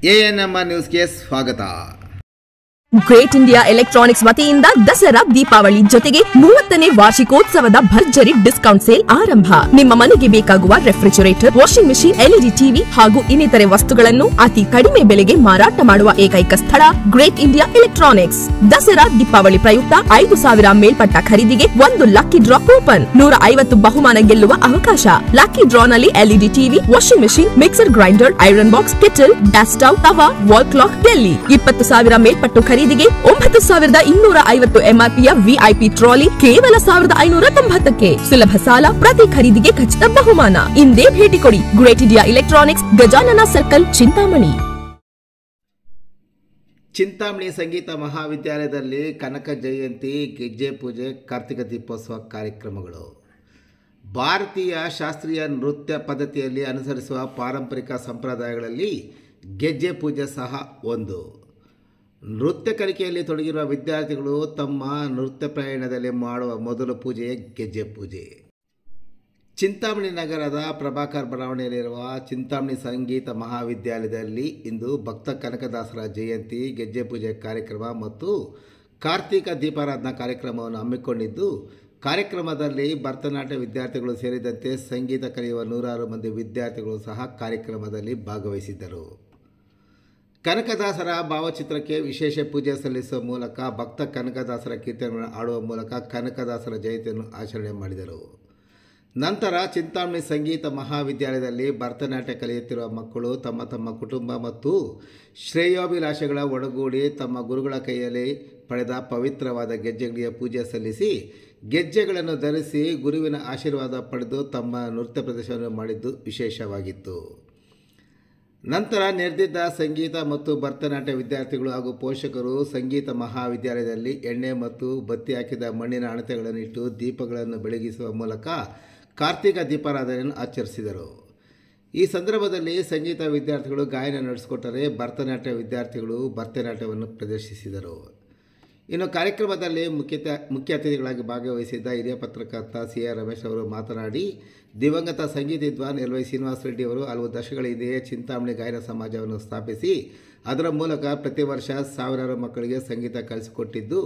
ANMR ನ್ಯೂಸ್ಗೆ ಸ್ವಾಗತ. Great India electronics ವತಿಯಿಂದ ದಸರಾ ದೀಪಾವಳಿ ಜೊತೆಗೆ 30ನೇ ವಾರ್ಷಿಕೋತ್ಸವದ ಭರ್ಜರಿ ಡಿಸ್ಕೌಂಟ್ ಸೇಲ್ ಆರಂಭ. ನಿಮ್ಮ ಮನೆಗೆ ಬೇಕಾಗುವ refrigerator, washing machine, LED TV ಹಾಗೂ ಇನ್ನಿತರೆ ವಸ್ತುಗಳನ್ನು ಅತಿ ಕಡಿಮೆ ಬೆಲೆಗೆ ಮಾರಾಟ ಮಾಡುವ ಏಕೈಕ ಸ್ಥಳ great India electronics. Dasara Deepavali ಪ್ರಯುಕ್ತ 5,000 ಮೇಲ್ಪಟ್ಟ ಖರೀದಿಗೆ 1 ಲಕ್ಕಿ ಡ್ರಾ ಕೂಪನ್, 150 ಬಹುಮಾನ ಗೆಲ್ಲುವ ಅವಕಾಶ. ಲಕ್ಕಿ ಡ್ರಾನಲ್ಲಿ LED TV, washing machine, mixer grinder, iron box, kettle, gas stove, tawa, wall clock ಡೆಲ್ಲಿ. 20,000 ಮೇಲ್ಪಟ್ಟು ಖರೀದಿಗೆ 9,250 ಎಂಆರ್ಪಿಯ ವಿಐಪಿ ಟ್ರಾಲಿ ಕೇವಲ 1,590ಕ್ಕೆ. ಸುಲಭ ಸಾಲ, ಪ್ರತಿ ಖರೀದಿಗೆ ಖಚಿತ ಬಹುಮಾನ. ಇಂದೇ ಭೇಟಿ ಕೊಡಿ great India electronics, Gajanana circle, Chintamani. Chintamani ಸಂಗೀತ ಮಹಾವಿದ್ಯಾಲಯದಲ್ಲಿ ಕನಕ ಜಯಂತಿ, ಗೆಜ್ಜೆ ಪೂಜೆ, ಕಾರ್ತಿಕ ದೀಪೋತ್ಸವ ಕಾರ್ಯಕ್ರಮಗಳು. ಭಾರತೀಯ ಶಾಸ್ತ್ರೀಯ ನೃತ್ಯ ಪದ್ಧತಿಯಲ್ಲಿ ಅನುಸರಿಸುವ ಪಾರಂಪರಿಕ ಸಂಪ್ರದಾಯಗಳಲ್ಲಿ ಗೆಜ್ಜೆ ಪೂಜೆ ಸಹ ಒಂದು. ನೃತ್ಯ ಕಲಿಕೆಯಲ್ಲಿ ತೊಡಗಿರುವ ವಿದ್ಯಾರ್ಥಿಗಳು ತಮ್ಮ ನೃತ್ಯ ಪ್ರಯಾಣದಲ್ಲಿ ಮಾಡುವ ಮೊದಲ ಪೂಜೆಯೇ ಗೆಜ್ಜೆ ಪೂಜೆ. ಚಿಂತಾಮಣಿ ನಗರದ ಪ್ರಭಾಕರ್ ಬಡಾವಣೆಯಲ್ಲಿರುವ ಚಿಂತಾಮಣಿ ಸಂಗೀತ ಮಹಾವಿದ್ಯಾಲಯದಲ್ಲಿ ಇಂದು ಭಕ್ತ ಕನಕದಾಸರ ಜಯಂತಿ, ಗೆಜ್ಜೆ ಪೂಜೆ ಕಾರ್ಯಕ್ರಮ ಮತ್ತು ಕಾರ್ತಿಕ ದೀಪಾರಾಧನಾ ಕಾರ್ಯಕ್ರಮವನ್ನು ಹಮ್ಮಿಕೊಂಡಿದ್ದು, ಕಾರ್ಯಕ್ರಮದಲ್ಲಿ ಭರತನಾಟ್ಯ ವಿದ್ಯಾರ್ಥಿಗಳು ಸೇರಿದಂತೆ ಸಂಗೀತ ಕಲಿಯುವ 100 ಮಂದಿ ವಿದ್ಯಾರ್ಥಿಗಳು ಸಹ ಕಾರ್ಯಕ್ರಮದಲ್ಲಿ ಭಾಗವಹಿಸಿದ್ದರು. ಕನಕದಾಸರ ಭಾವಚಿತ್ರಕ್ಕೆ ವಿಶೇಷ ಪೂಜೆ ಸಲ್ಲಿಸುವ ಮೂಲಕ ಭಕ್ತ ಕನಕದಾಸರ ಕೀರ್ತನೆಗಳನ್ನು ಹಾಡುವ ಮೂಲಕ ಕನಕದಾಸರ ಜಯಂತಿಯನ್ನು ಆಚರಣೆ ಮಾಡಿದರು. ನಂತರ ಚಿಂತಾಮಣಿ ಸಂಗೀತ ಮಹಾವಿದ್ಯಾಲಯದಲ್ಲಿ ಭರತನಾಟ್ಯ ಕಲಿಯುತ್ತಿರುವ ಮಕ್ಕಳು ತಮ್ಮ ತಮ್ಮ ಕುಟುಂಬ ಮತ್ತು ಶ್ರೇಯೋಭಿಲಾಷೆಗಳ ಒಡಗೂಡಿ ತಮ್ಮ ಗುರುಗಳ ಕೈಯಲ್ಲಿ ಪಡೆದ ಪವಿತ್ರವಾದ ಗೆಜ್ಜೆಗಳಿಗೆ ಪೂಜೆ ಸಲ್ಲಿಸಿ, ಗೆಜ್ಜೆಗಳನ್ನು ಧರಿಸಿ ಗುರುವಿನ ಆಶೀರ್ವಾದ ಪಡೆದು ತಮ್ಮ ನೃತ್ಯ ಪ್ರದರ್ಶನ ಮಾಡಿದ್ದು ವಿಶೇಷವಾಗಿತ್ತು. ನಂತರ ನೆರೆದಿದ್ದ ಸಂಗೀತ ಮತ್ತು ಭರತನಾಟ್ಯ ವಿದ್ಯಾರ್ಥಿಗಳು ಹಾಗೂ ಪೋಷಕರು ಸಂಗೀತ ಮಹಾವಿದ್ಯಾಲಯದಲ್ಲಿ ಎಣ್ಣೆ ಮತ್ತು ಬತ್ತಿ ಹಾಕಿದ ಮಣ್ಣಿನ ಹಣತೆಗಳನ್ನು ಇಟ್ಟು ದೀಪಗಳನ್ನು ಬೆಳಗಿಸುವ ಮೂಲಕ ಕಾರ್ತಿಕ ದೀಪಾರಾಧನೆಯನ್ನು ಆಚರಿಸಿದರು. ಈ ಸಂದರ್ಭದಲ್ಲಿ ಸಂಗೀತ ವಿದ್ಯಾರ್ಥಿಗಳು ಗಾಯನ ನಡೆಸಿಕೊಟ್ಟರೆ, ಭರತನಾಟ್ಯ ವಿದ್ಯಾರ್ಥಿಗಳು ಭರತನಾಟ್ಯವನ್ನು ಪ್ರದರ್ಶಿಸಿದರು. ಇನ್ನು ಕಾರ್ಯಕ್ರಮದಲ್ಲಿ ಮುಖ್ಯ ಅತಿಥಿಗಳಾಗಿ ಭಾಗವಹಿಸಿದ್ದ ಹಿರಿಯ ಪತ್ರಕರ್ತ ಸಿ.ಆರ್. ರಮೇಶ್ ಅವರು ಮಾತನಾಡಿ, ದಿವಂಗತ ಸಂಗೀತ ವಿದ್ವಾನ್ ಎಲ್.ವೈ. ಶ್ರೀನಿವಾಸ ರೆಡ್ಡಿ ಅವರು ಹಲವು ದಶಕಗಳ ಹಿಂದೆಯೇ ಚಿಂತಾಮಣಿ ಗಾಯನ ಸಮಾಜವನ್ನು ಸ್ಥಾಪಿಸಿ ಅದರ ಮೂಲಕ ಪ್ರತಿ ವರ್ಷ ಸಾವಿರಾರು ಮಕ್ಕಳಿಗೆ ಸಂಗೀತ ಕಲಿಸಿಕೊಟ್ಟಿದ್ದು,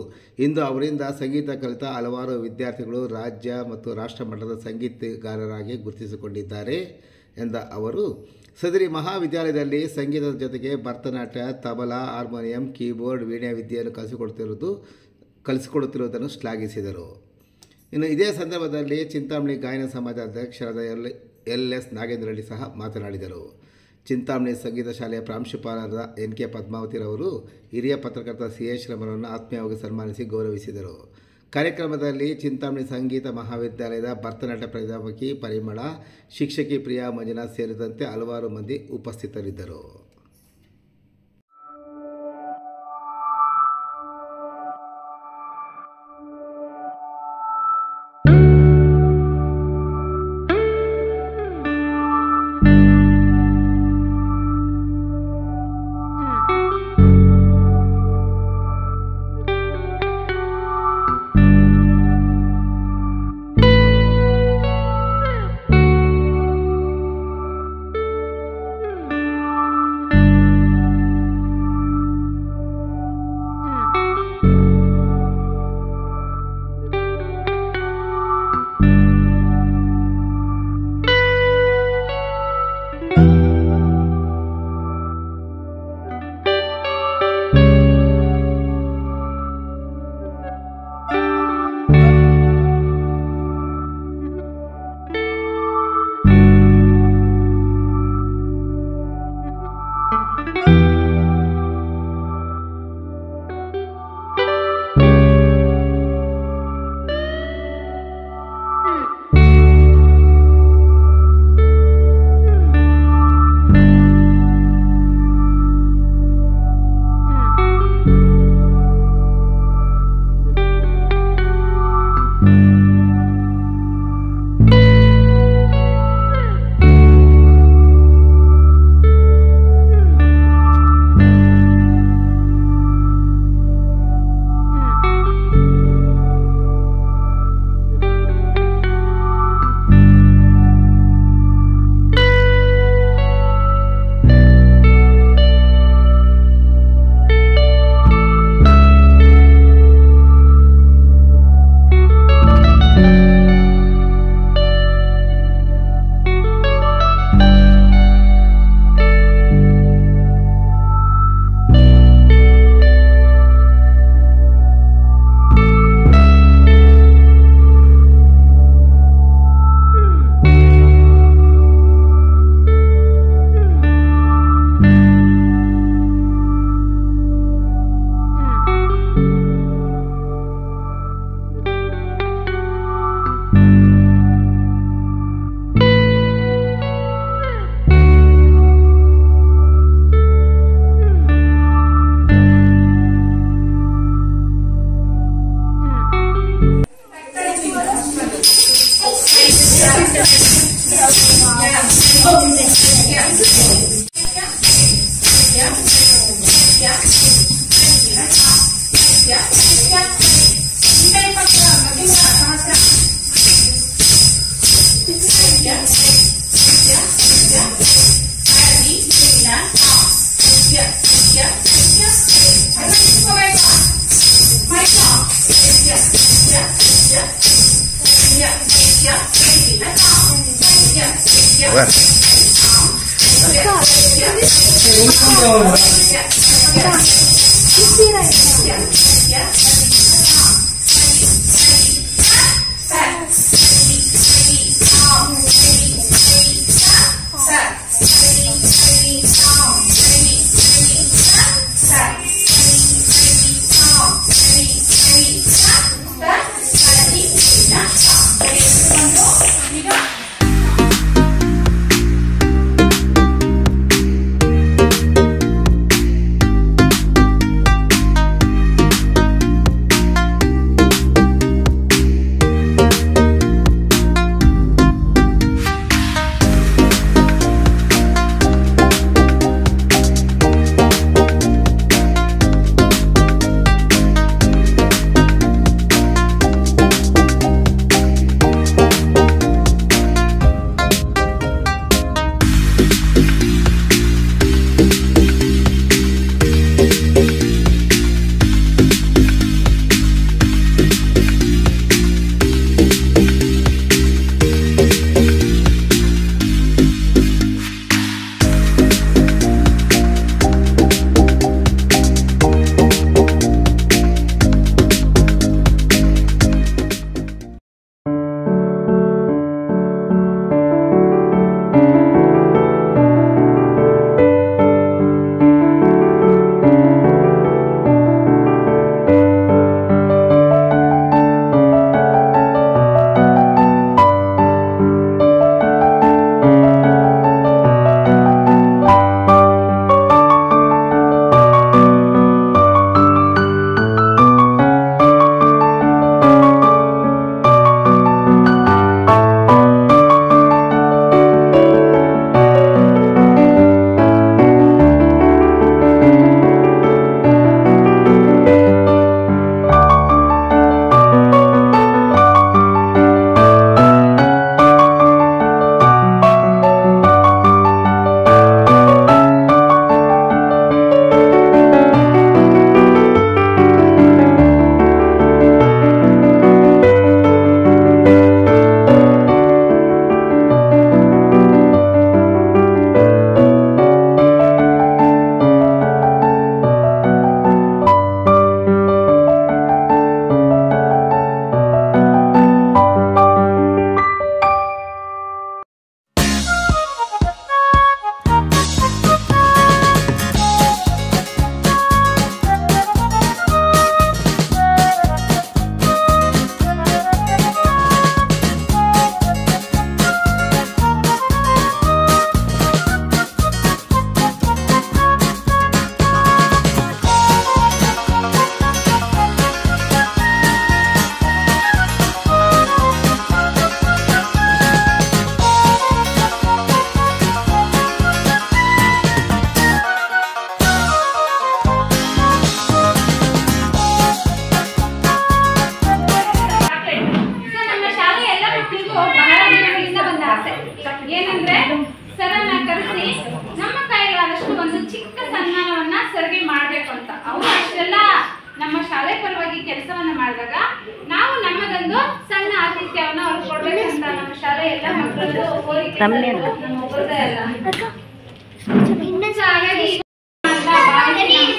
ಇಂದು ಅವರಿಂದ ಸಂಗೀತ ಕಲಿತ ಹಲವಾರು ವಿದ್ಯಾರ್ಥಿಗಳು ರಾಜ್ಯ ಮತ್ತು ರಾಷ್ಟ್ರ ಮಟ್ಟದ ಸಂಗೀತಗಾರರಾಗಿ ಗುರುತಿಸಿಕೊಂಡಿದ್ದಾರೆ ಎಂದ ಅವರು, ಸದರಿ ಮಹಾವಿದ್ಯಾಲಯದಲ್ಲಿ ಸಂಗೀತದ ಜೊತೆಗೆ ಭರತನಾಟ್ಯ, ತಬಲಾ, ಹಾರ್ಮೋನಿಯಂ, ಕೀಬೋರ್ಡ್, ವೀಣೆ ವಿದ್ಯೆಯನ್ನು ಕಲಿಸಿಕೊಡುತ್ತಿರುವುದನ್ನು ಶ್ಲಾಘಿಸಿದರು. ಇನ್ನು ಇದೇ ಸಂದರ್ಭದಲ್ಲಿ ಚಿಂತಾಮಣಿ ಗಾಯನ ಸಮಾಜ ಅಧ್ಯಕ್ಷರಾದ ಎಲ್.ಎಸ್. ನಾಗೇಂದ್ರ ರೆಡ್ಡಿ ಸಹ ಮಾತನಾಡಿದರು. ಚಿಂತಾಮಣಿ ಸಂಗೀತ ಶಾಲೆಯ ಪ್ರಾಂಶುಪಾಲರಾದ ಎನ್.ಕೆ. ಪದ್ಮಾವತಿರವರು ಹಿರಿಯ ಪತ್ರಕರ್ತ ಸಿ.ಎಚ್. ರಮರನ್ನು ಆತ್ಮೀಯವಾಗಿ ಸನ್ಮಾನಿಸಿ ಗೌರವಿಸಿದರು. ಕಾರ್ಯಕ್ರಮದಲ್ಲಿ ಚಿಂತಾಮಣಿ ಸಂಗೀತ ಮಹಾವಿದ್ಯಾಲಯದ ಭರತನಾಟ್ಯ ಪ್ರಾಧ್ಯಾಪಕಿ ಪರಿಮಳ, ಶಿಕ್ಷಕಿ ಪ್ರಿಯಾ ಮಂಜುನಾಥ್ ಸೇರಿದಂತೆ ಹಲವಾರು ಮಂದಿ ಉಪಸ್ಥಿತರಿದ್ದರು.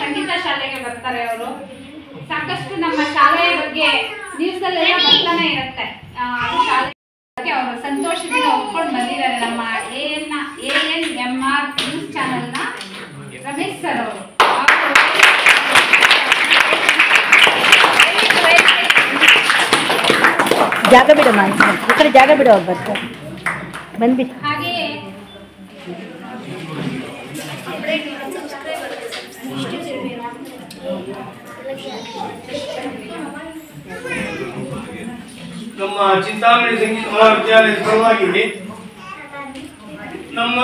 ಸಂಗೀತ ಶಾಲೆಗೆ ಬರ್ತಾರೆ ಅವರು. ಸಾಕಷ್ಟು ನಮ್ಮ ಶಾಲೆಯ ಬಗ್ಗೆ ನ್ಯೂಸ್ ಅಲ್ಲೆಲ್ಲ ಬರ್ತಾನೆ ಇರುತ್ತೆ. ಶಾಲೆ ಬಗ್ಗೆ ಅವರು ಸಂತೋಷದಿಂದ ಒಪ್ಕೊಂಡು ಬಂದಿದ್ದಾರೆ. ನಮ್ಮ ANMR ನ್ಯೂಸ್ ಚಾನೆಲ್ನ ರಮೇಶ್ ಸರ್ ಅವರು. ಜಾಗ ಬಿಡಮ್ಮ, ಈ ಕಡೆ ಜಾಗ ಬಿಡು, ಬರ್ತಾರೆ ಬಂದ್ಬಿಟ್ಟು. ಹಾಗೆಯೇ ನಮ್ಮ ಚಿಂತಾಮಣಿ ಸಂಗೀತ ಮಹಾವಿದ್ಯಾಲಯದ ಪರವಾಗಿ ನಮ್ಮ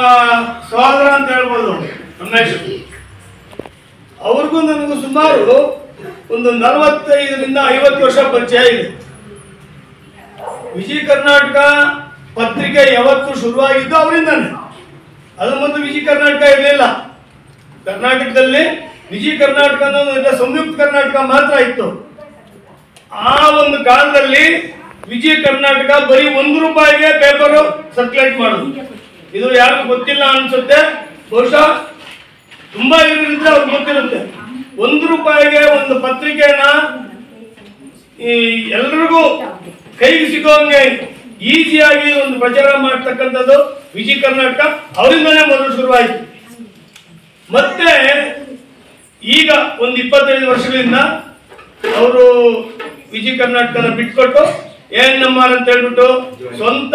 ಸಹೋದರ ಅಂತ ಹೇಳ್ಬೋದು ರಮೇಶ್, ಅವ್ರಿಗೂ ನನಗೂ ಸುಮಾರು ಒಂದು 45ರಿಂದ 50 ವರ್ಷ ಪರಿಚಯ ಇದೆ. ವಿಜಯ ಕರ್ನಾಟಕ ಪತ್ರಿಕೆ ಯಾವತ್ತು ಶುರುವಾಗಿದ್ದು ಅವರಿಂದಾನೆ. ಅದು ಮೊದಲು ವಿಜಯ ಕರ್ನಾಟಕ ಇರಲಿಲ್ಲ. ಕರ್ನಾಟಕದಲ್ಲಿ ವಿಜಯ ಕರ್ನಾಟಕ ಅನ್ನೋದು ಸಂಯುಕ್ತ ಕರ್ನಾಟಕ ಮಾತ್ರ ಇತ್ತು. ಆ ಒಂದು ಕಾಲದಲ್ಲಿ ವಿಜಯ ಕರ್ನಾಟಕ ಬರೀ ₹1 ಪೇಪರ್ ಸರ್ಕ್ಯುಲೇಟ್ ಮಾಡೋದು. ಇದು ಯಾರಿಗೂ ಗೊತ್ತಿಲ್ಲ ಅನ್ಸುತ್ತೆ, ಬಹುಶಃ ತುಂಬಾ ಇದ್ರೆ ಅವ್ರಿಗೆ ಗೊತ್ತಿರುತ್ತೆ. ₹1 ಒಂದು ಪತ್ರಿಕೆಯನ್ನ ಎಲ್ರಿಗೂ ಕೈಗೆ ಸಿಗೋಂಗೆ ಈಸಿಯಾಗಿ ಒಂದು ಪ್ರಚಾರ ಮಾಡ್ತಕ್ಕಂಥದ್ದು ವಿಜಿ ಕರ್ನಾಟಕ ಅವರಿಂದನೇ ಮೊದಲು ಶುರುವಾಯಿತು. ಮತ್ತೆ ಈಗ ಒಂದು 25 ವರ್ಷಗಳಿಂದ ಅವರು ವಿಜಿ ಕರ್ನಾಟಕನ ಬಿಟ್ಕೊಟ್ಟು ANMR ಅಂತ ಹೇಳ್ಬಿಟ್ಟು ಸ್ವಂತ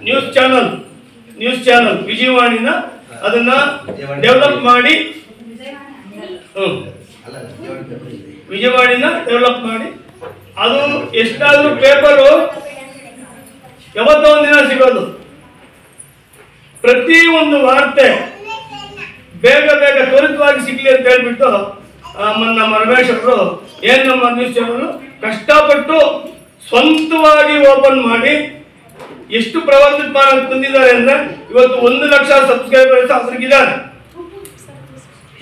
ನ್ಯೂಸ್ ಚಾನಲ್ ವಿಜಯವಾಣಿನ ಅದನ್ನ ಡೆವಲಪ್ ಮಾಡಿ ಅದು ಎಷ್ಟಾದ್ರೂ ಪೇಪರು ಯಾವತ್ತೋ ಒಂದಿನ ಸಿಗೋದು. ಪ್ರತಿ ಒಂದು ವಾರ್ತೆ ಬೇಗ ತ್ವರಿತವಾಗಿ ಸಿಗ್ಲಿ ಅಂತ ಹೇಳ್ಬಿಟ್ಟು ನಮ್ಮ ರಮೇಶ್ ಅವರು ANMR ನ್ಯೂಸ್ ಚಾನಲ್ ಕಷ್ಟಪಟ್ಟು ಸ್ವಂತವಾಗಿ ಓಪನ್ ಮಾಡಿ ಎಷ್ಟು ಪ್ರವರ್ಧಮಾನ ತಂದಿದ್ದಾರೆ ಅಂದ್ರೆ ಇವತ್ತು 1 ಲಕ್ಷ ಸಬ್ಸ್ಕ್ರೈಬರ್ಸ್ ಅದ್ರಿಗಿದ್ದಾರೆ.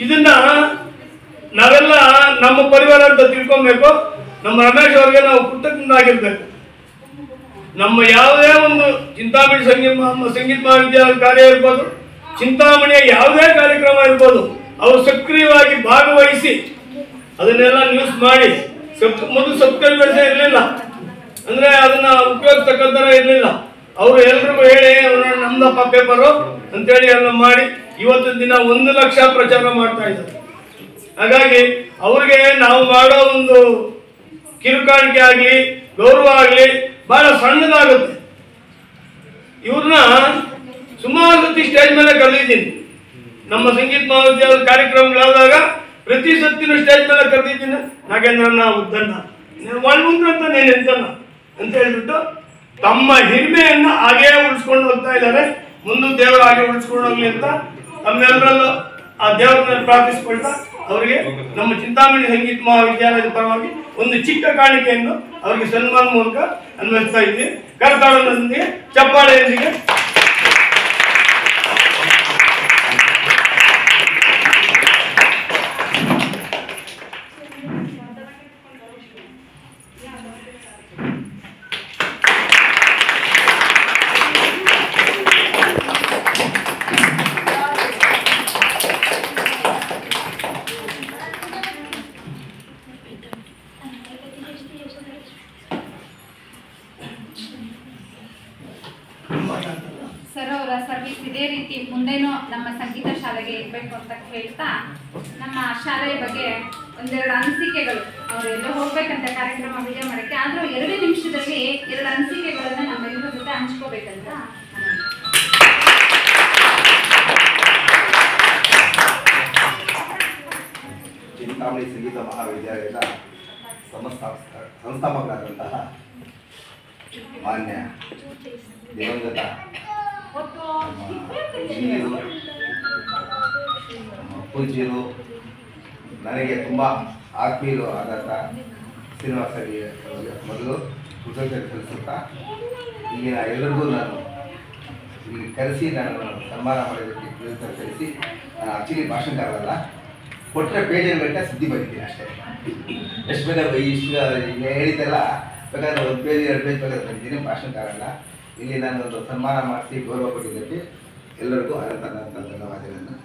ಇದನ್ನ ನಾವೆಲ್ಲ ನಮ್ಮ ಪರಿವಾರ ಅಂತ ತಿಳ್ಕೊಬೇಕು. ನಮ್ಮ ರಮೇಶ್ ಅವರಿಗೆ ನಾವು ಕೃತಜ್ಞರಾಗಿರ್ಬೇಕು. ನಮ್ಮ ಯಾವುದೇ ಒಂದು ಚಿಂತಾಮಣಿ ಸಂಗೀತ ಮಹಾವಿದ್ಯಾಲಯ ಕಾರ್ಯ ಇರ್ಬೋದು, ಚಿಂತಾಮಣಿಯ ಯಾವುದೇ ಕಾರ್ಯಕ್ರಮ ಇರ್ಬೋದು, ಅವರು ಸಕ್ರಿಯವಾಗಿ ಭಾಗವಹಿಸಿ ಅದನ್ನೆಲ್ಲ ನ್ಯೂಸ್ ಮಾಡಿ. ಮೊದಲು ಸಬ್ಸ್ಕ್ರೈಬರ್ಸ್ ಇರಲಿಲ್ಲ ಅಂದ್ರೆ ಅದನ್ನ ಉಪಯೋಗಿಸ್ತಕ್ಕಂಥ ಇರಲಿಲ್ಲ. ಅವರು ಎಲ್ರಿಗೂ ಹೇಳಿ ನಮ್ದಪ್ಪ ಪೇಪರು ಅಂತೇಳಿ ಎಲ್ಲ ಮಾಡಿ ಇವತ್ತಿನ ದಿನ 1 ಲಕ್ಷ ಪ್ರಚಾರ ಮಾಡ್ತಾ ಇದ್ದಾರೆ. ಹಾಗಾಗಿ ಅವ್ರಿಗೆ ನಾವು ಮಾಡೋ ಒಂದು ಕಿರುಕಾಣಿಕೆ ಆಗಲಿ ಗೌರವ ಆಗಲಿ ಬಹಳ ಸಣ್ಣದಾಗುತ್ತೆ. ಇವ್ರನ್ನ ಸುಮಾರು ಸತಿ ಸ್ಟೇಜ್ ಮೇಲೆ ಕರೆದಿದ್ದೀನಿ. ನಮ್ಮ ಸಂಗೀತ ಮಹಾವಿದ್ಯಾಲಯದ ಕಾರ್ಯಕ್ರಮಗಳಾದಾಗ ಪ್ರತಿ ಸತ್ತಿನ ಸ್ಟೇಜ್ ಮೇಲೆ ಕರೆದಿದ್ದೀನಿ. ನಾಗೇಂದ್ರಣ್ಣ ಉದ್ದಣ್ಣ ಮಾಡ್ಬಂದ್ರ ಅಂತ ನೀನು ಎಂತಣ್ಣ ಅಂತ ಹೇಳ್ಬಿಟ್ಟು ತಮ್ಮ ಹಿರಿಮೆಯನ್ನ ಹಾಗೇ ಉಳಿಸ್ಕೊಂಡು ಹೋಗ್ತಾ ಇದ್ದಾರೆ. ಮುಂದೆ ದೇವರು ಹಾಗೆ ಉಳಿಸ್ಕೊಂಡು ಹೋಗ್ಲಿ ಅಂತ ತಮ್ಮೆಲ್ಲರಲ್ಲೂ ಆ ದೇವರನ್ನ ಪ್ರಾರ್ಥಿಸಿಕೊಳ್ತಾ ಅವರಿಗೆ ನಮ್ಮ ಚಿಂತಾಮಣಿ ಸಂಗೀತ ಮಹಾವಿದ್ಯಾಲಯದ ಪರವಾಗಿ ಒಂದು ಚಿಕ್ಕ ಕಾಣಿಕೆಯನ್ನು ಅವರಿಗೆ ಸನ್ಮಾನ ಮೂಲಕ ಅನ್ವಯಿಸ್ತಾ ಇದ್ದೀವಿ. ಕರತಾಳದೊಂದಿಗೆ ಚಪ್ಪಾಳೆಯೊಂದಿಗೆ ಸರ್ ಅವರ ಸರ್ವಿಸ್ ಇದೇ ರೀತಿ ಮುಂದೇನೂ ನಮ್ಮ ಸಂಗೀತ ಶಾಲೆಗೆ ಇರಬೇಕು ಅಂತ ಹೇಳ್ತಾ ನಮ್ಮ ಶಾಲೆಯ ಬಗ್ಗೆ ಒಂದೆರಡು ಅನಿಸಿಕೆಗಳು ಅವರು ಎಲ್ಲೋ ಹೋಗ್ಬೇಕಂತ ಕಾರ್ಯಕ್ರಮ ವಿಡಿಯೋ ಮಾಡೋಕ್ಕೆ ಆದರೂ 2 ನಿಮಿಷದಲ್ಲಿ 2 ಅನಿಸಿಕೆಗಳನ್ನ ನಮ್ಮೆಲ್ಲರ ಜೊತೆ ಹಂಚ್ಕೋಬೇಕಂತ ಚಿಂತಾಮಣಿ ಸಂಗೀತ ಮಹಾವಿದ್ಯಾಲಯದ ಸಂಸ್ಥಾಪಕರಾದಂತಹ ಮಾನ್ಯ ದಿವಂಗತ ಪೂಜ್ಯರು, ನನಗೆ ತುಂಬ ಆತ್ಮೀಯರು ಆದಂಥ ಶ್ರೀನಿವಾಸರಿಗೆ ಮೊದಲು ಕೃತಜ್ಞತೆ ಸಲ್ಲಿಸುತ್ತಾ ಈಗಿನ ಎಲ್ಲರಿಗೂ ನಾನು ಇಲ್ಲಿ ಕರೆಸಿ ನಾನು ಸನ್ಮಾನ ಮಾಡೋದಕ್ಕೆ ಕೃತಜ್ಞತೆ ಸಲ್ಲಿಸಿ, ನಾನು ಆಕ್ಚುಲಿ ಭಾಷಣಕಾರಲ್ಲ, ಕೊಟ್ಟರೆ ಪೇಜಲ್ಲಿ ಗಂಟೆ ಸುದ್ದಿ ಬರೀತೀನಿ ಅಷ್ಟೇ. ಎಷ್ಟು ಬೇಕಾದ್ರೆ ಇಷ್ಟು ಹೇಳಿದ್ದೆಲ್ಲ ಬೇಕಾದ್ರೆ 1 ಪೇಜ್ 2 ಪೇಜ್ ಬೇಕಾದ್ರೆ ಬಂದಿದ್ದೀನಿ, ಭಾಷಣಕಾರಲ್ಲ. ಇಲ್ಲಿ ನಾನು ಒಂದು ಸನ್ಮಾನ ಮಾಡಿಸಿ ಗೌರವ ಕೊಟ್ಟಿದ್ದಕ್ಕೆ ಎಲ್ಲರಿಗೂ ಅನಂತ ಧನ್ಯವಾದಗಳನ್ನು.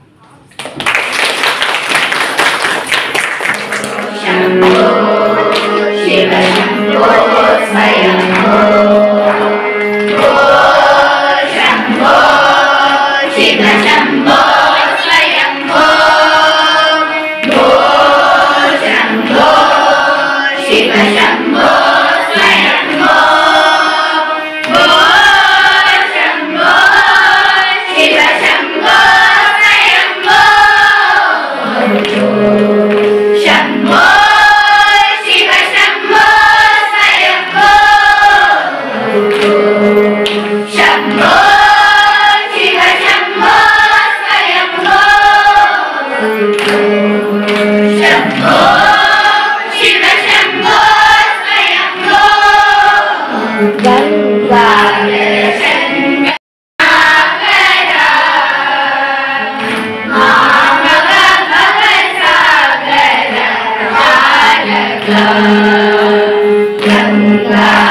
Ganga